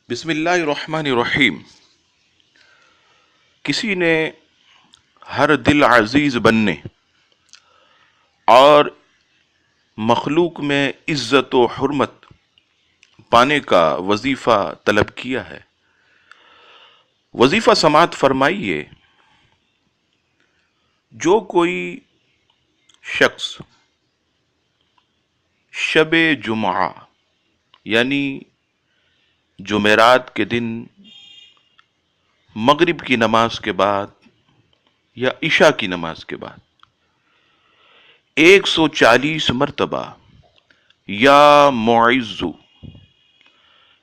بسم اللہ الرحمن الرحیم۔ کسی نے ہر دل عزیز بننے اور مخلوق میں عزت و حرمت پانے کا وظیفہ طلب کیا ہے۔ وظیفہ سماعت فرمائیے۔ جو کوئی شخص شب جمعہ یعنی جمعرات کے دن مغرب کی نماز کے بعد یا عشاء کی نماز کے بعد 140 مرتبہ یا معزو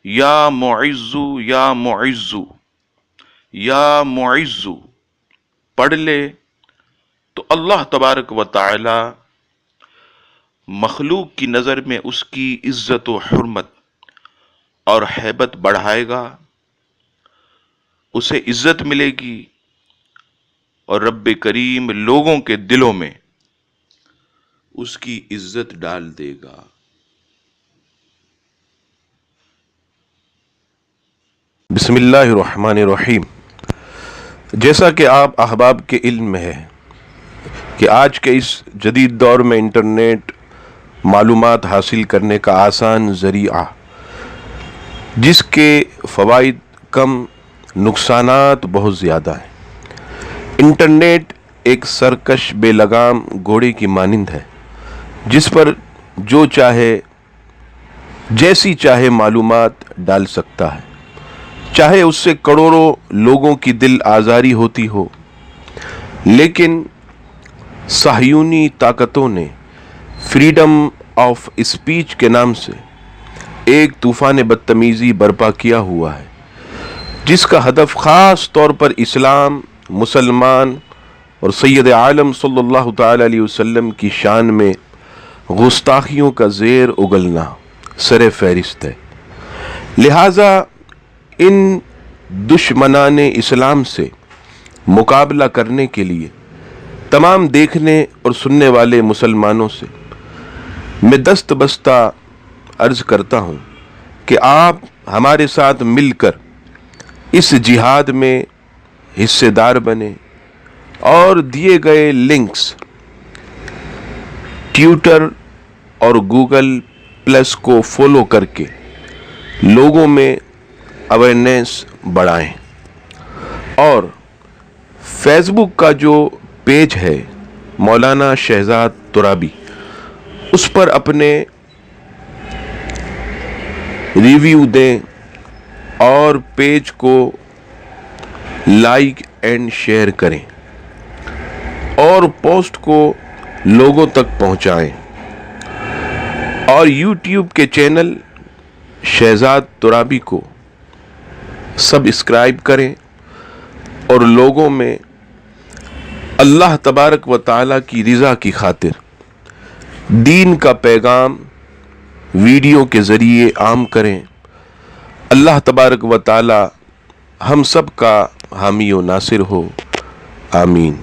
یا معزو یا معزو یا معزو پڑھ لے تو اللہ تبارک و تعالی مخلوق کی نظر میں اس کی عزت و حرمت اور ہیبت بڑھائے گا، اسے عزت ملے گی اور رب کریم لوگوں کے دلوں میں اس کی عزت ڈال دے گا۔ بسم اللہ الرحمن الرحیم۔ جیسا کہ آپ احباب کے علم میں ہے کہ آج کے اس جدید دور میں انٹرنیٹ معلومات حاصل کرنے کا آسان ذریعہ، جس کے فوائد کم نقصانات بہت زیادہ ہیں۔ انٹرنیٹ ایک سرکش بے لگام گھوڑے کی مانند ہے جس پر جو چاہے جیسی چاہے معلومات ڈال سکتا ہے، چاہے اس سے کروڑوں لوگوں کی دل آزاری ہوتی ہو۔ لیکن صہیونی طاقتوں نے فریڈم آف اسپیچ کے نام سے ایک طوفان بدتمیزی برپا کیا ہوا ہے، جس کا ہدف خاص طور پر اسلام، مسلمان اور سید عالم صلی اللہ تعالی علیہ وسلم کی شان میں گستاخیوں کا زیر اگلنا سر فہرست ہے۔ لہذا ان دشمنان اسلام سے مقابلہ کرنے کے لیے تمام دیکھنے اور سننے والے مسلمانوں سے میں دست بستہ عرض کرتا ہوں کہ آپ ہمارے ساتھ مل کر اس جہاد میں حصے دار بنیں اور دیے گئے لنکس ٹویٹر اور گوگل پلس کو فالو کر کے لوگوں میں اویئرنیس بڑھائیں، اور فیس بک کا جو پیج ہے مولانا شہزاد ترابی، اس پر اپنے ریویو دیں اور پیج کو لائک اینڈ شیئر کریں اور پوسٹ کو لوگوں تک پہنچائیں، اور یوٹیوب کے چینل شہزاد ترابی کو سبسکرائب کریں اور لوگوں میں اللہ تبارک و تعالی کی رضا کی خاطر دین کا پیغام ویڈیو کے ذریعے عام کریں۔ اللہ تبارک و تعالی ہم سب کا حامی و ناصر ہو، آمین۔